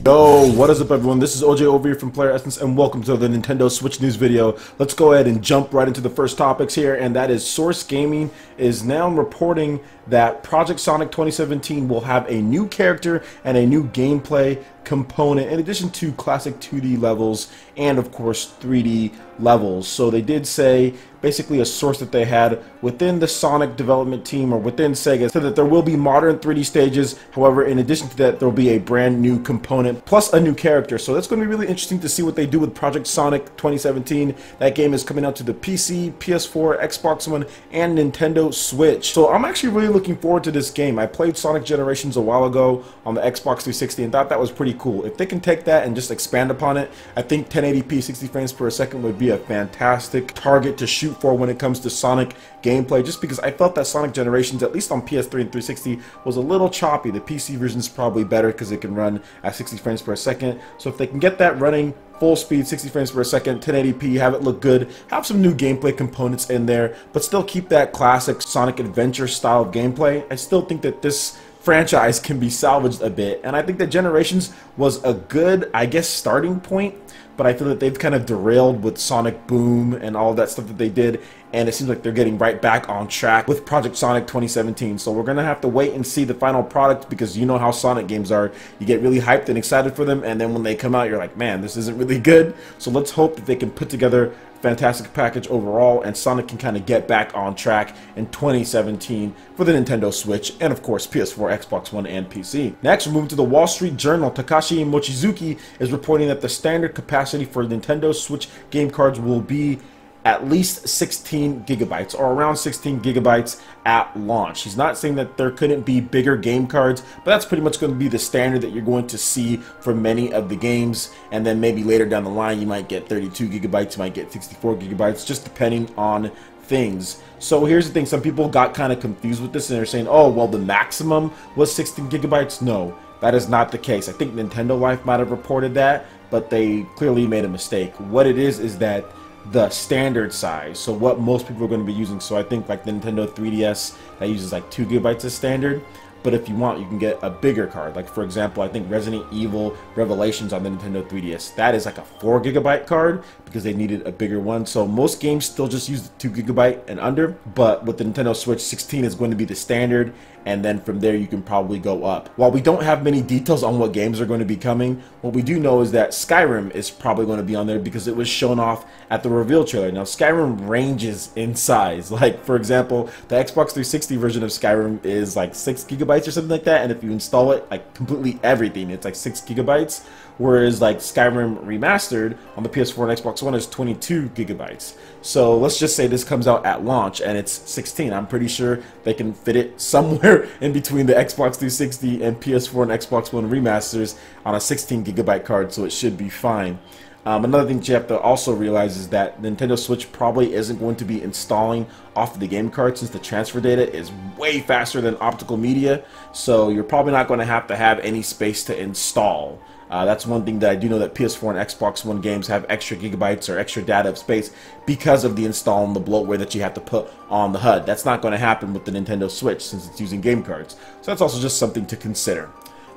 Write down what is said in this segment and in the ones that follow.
Yo, what is up everyone? This is OJ over here from PlayerEssence and welcome to the Nintendo Switch news video. Let's go ahead and jump right into the first topics here, and that is Source Gaming is now reporting that Project Sonic 2017 will have a new character and a new gameplay component in addition to classic 2D levels and of course 3D levels. So they did say, basically a source that they had within the Sonic development team or within Sega, said that there will be modern 3D stages. However, in addition to that, there will be a brand new component plus a new character. So that's going to be really interesting to see what they do with Project Sonic 2017. That game is coming out to the PC, PS4, Xbox One, and Nintendo Switch. So I'm actually really looking forward to this game. I played Sonic Generations a while ago on the Xbox 360 and thought that was pretty cool. If they can take that and just expand upon it, I think 1080p 60 frames per second would be a fantastic target to shoot for when it comes to Sonic gameplay, just because I felt that Sonic Generations, at least on PS3 and 360, was a little choppy. The PC version is probably better because it can run at 60 frames per second. So if they can get that running full speed, 60 frames per second, 1080p, have it look good, have some new gameplay components in there, but still keep that classic Sonic Adventure style of gameplay, I still think that this franchise can be salvaged a bit. And I think that Generations was a good, I guess, starting point, but I feel that they've kind of derailed with Sonic Boom and all that stuff that they did, and it seems like they're getting right back on track with Project Sonic 2017. So we're gonna have to wait and see the final product, because you know how Sonic games are. You get really hyped and excited for them, and then when they come out, you're like, man, this isn't really good. So let's hope that they can put together a fantastic package overall, and Sonic can kind of get back on track in 2017 for the Nintendo Switch and of course PS4, Xbox One, and PC. Next, we're moving to the Wall Street Journal. Takashi Mochizuki is reporting that the standard capacity for Nintendo Switch game cards will be at least 16 gigabytes or around 16 gigabytes at launch. He's not saying that there couldn't be bigger game cards, but that's pretty much going to be the standard that you're going to see for many of the games. And then maybe later down the line, you might get 32 gigabytes, you might get 64 gigabytes, just depending on things. So here's the thing, some people got kind of confused with this and they're saying, oh, well, the maximum was 16 gigabytes. No, that is not the case. I think Nintendo Life might have reported that, but they clearly made a mistake. What it is that the standard size, so what most people are going to be using. So I think like the Nintendo 3DS, that uses like 2 gigabytes as standard, but if you want, you can get a bigger card. Like for example, I think Resident Evil Revelations on the Nintendo 3DS, that is like a 4 gigabyte card because they needed a bigger one. So most games still just use the 2 gigabyte and under, but with the Nintendo Switch, 16 is going to be the standard, and then from there you can probably go up. While we don't have many details on what games are going to be coming, what we do know is that Skyrim is probably going to be on there because it was shown off at the reveal trailer. Now Skyrim ranges in size. Like for example, the Xbox 360 version of Skyrim is like 6 gigabytes or something like that, and if you install it, like completely everything, it's like 6 gigabytes. Whereas like Skyrim Remastered on the PS4 and Xbox One is 22 gigabytes. So let's just say this comes out at launch and it's 16. I'm pretty sure they can fit it somewhere in between the Xbox 360 and PS4 and Xbox One remasters on a 16 gigabyte card, so it should be fine. Another thing you have to also realize is that Nintendo Switch probably isn't going to be installing off of the game card, since the transfer data is way faster than optical media, so you're probably not going to have any space to install. That's one thing that I do know, that PS4 and Xbox One games have extra gigabytes or extra data of space because of the install and the bloatware that you have to put on the HUD. That's not going to happen with the Nintendo Switch since it's using game cards. So that's also just something to consider.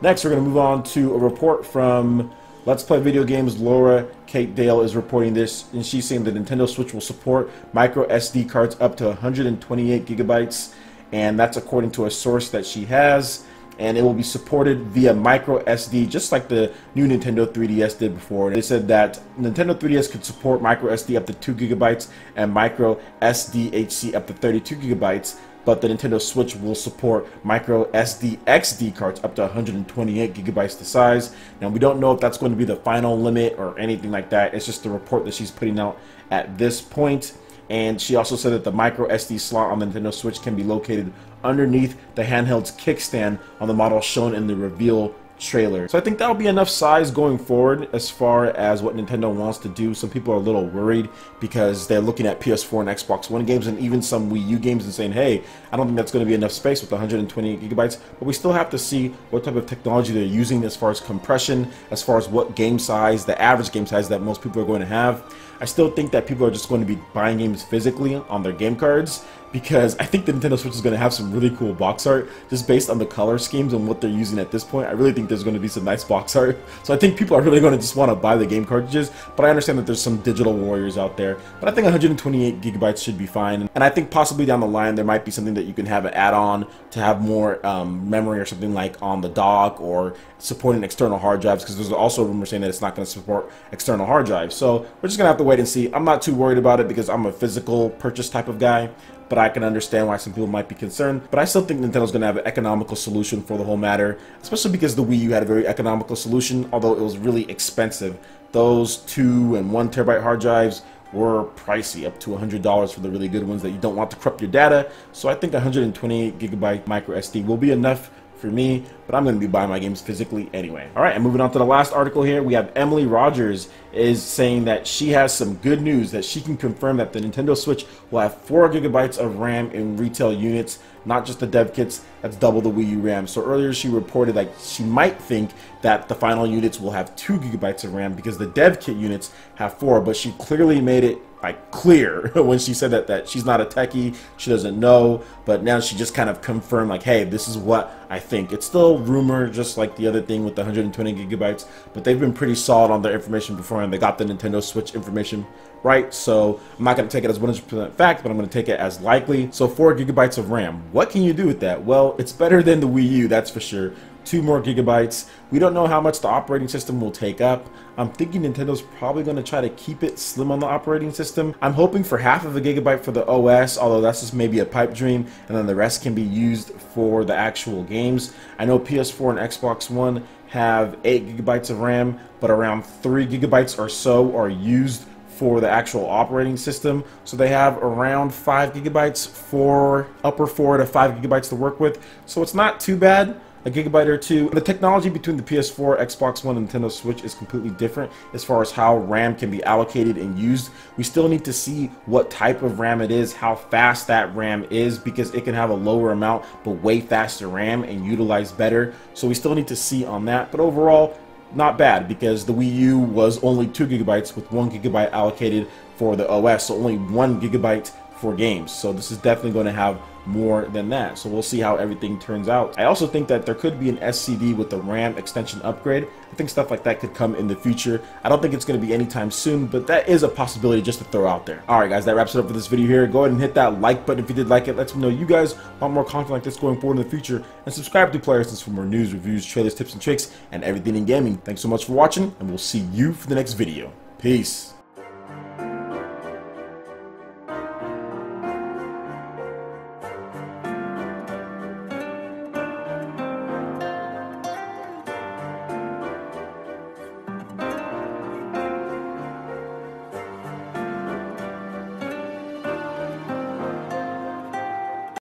Next, we're going to move on to a report from Let's Play Video Games. Laura Kate Dale is reporting this, and she's saying the Nintendo Switch will support micro SD cards up to 128 gigabytes, and that's according to a source that she has. And it will be supported via micro SD, just like the new Nintendo 3DS did before. They said that Nintendo 3DS could support micro SD up to 2 gigabytes and micro SDHC up to 32 gigabytes, but the Nintendo Switch will support micro SD XD cards up to 128 gigabytes to size. Now we don't know if that's going to be the final limit or anything like that. It's just a report that she's putting out at this point. And she also said that the micro SD slot on the Nintendo Switch can be located underneath the handheld's kickstand on the model shown in the reveal trailer. So I think that'll be enough size going forward as far as what Nintendo wants to do. Some people are a little worried because they're looking at PS4 and Xbox One games and even some Wii U games and saying, hey, I don't think that's going to be enough space with 128 gigabytes. But we still have to see what type of technology they're using as far as compression, as far as what game size, the average game size that most people are going to have. I still think that people are just going to be buying games physically on their game cards, because I think the Nintendo Switch is going to have some really cool box art just based on the color schemes and what they're using at this point. I really think there's going to be some nice box art. So I think people are really going to just want to buy the game cartridges, but I understand that there's some digital warriors out there. But I think 128 gigabytes should be fine. And I think possibly down the line there might be something that you can have an add-on to have more memory or something like on the dock, or supporting external hard drives, because there's also a rumor saying that it's not going to support external hard drives. So we're just going to have to wait and see. I'm not too worried about it because I'm a physical purchase type of guy, but I can understand why some people might be concerned. But I still think Nintendo's going to have an economical solution for the whole matter, especially because the Wii U had a very economical solution, although it was really expensive. Those 2 and 1 terabyte hard drives were pricey, up to $100 for the really good ones that you don't want to corrupt your data. So I think 128 gigabyte micro SD will be enough for me, but I'm going to be buying my games physically anyway. All right, and moving on to the last article here, we have Emily Rogers is saying that she has some good news, that she can confirm that the Nintendo Switch will have 4 gigabytes of RAM in retail units, not just the dev kits. That's double the Wii U RAM. So earlier she reported like she might think that the final units will have 2 gigabytes of RAM because the dev kit units have 4, but she clearly made it like clear when she said that she's not a techie, she doesn't know, but now she just kind of confirmed like, hey, this is what I think. It's still rumor, just like the other thing with the 120 gigabytes, but they've been pretty solid on their information before, and they got the Nintendo Switch information right. So I'm not going to take it as 100% fact, but I'm going to take it as likely. So 4 gigabytes of RAM, what can you do with that? Well, it's better than the Wii U, that's for sure. 2 more gigabytes. We don't know how much the operating system will take up. I'm thinking Nintendo's probably going to try to keep it slim on the operating system. I'm hoping for half of a gigabyte for the OS, although that's just maybe a pipe dream, and then the rest can be used for the actual games. I know PS4 and Xbox One have 8 gigabytes of RAM, but around 3 gigabytes or so are used for the actual operating system. So they have around 5 gigabytes for upper 4 to 5 gigabytes to work with. So it's not too bad. A gigabyte or 2. The technology between the PS4, Xbox One, and Nintendo Switch is completely different as far as how RAM can be allocated and used. We still need to see what type of RAM it is, how fast that RAM is, because it can have a lower amount but way faster RAM and utilize better. So we still need to see on that. But overall, not bad, because the Wii U was only 2 gigabytes with 1 gigabyte allocated for the OS, so only 1 gigabyte for games. So this is definitely going to have more than that. So we'll see how everything turns out. I also think that there could be an SCD with the RAM extension upgrade. I think stuff like that could come in the future. I don't think it's going to be anytime soon, but that is a possibility just to throw out there. Alright guys, that wraps it up for this video here. Go ahead and hit that like button if you did like it. Let me know you guys want more content like this going forward in the future, and subscribe to PlayerEssence for more news, reviews, trailers, tips, and tricks, and everything in gaming. Thanks so much for watching, and we'll see you for the next video. Peace.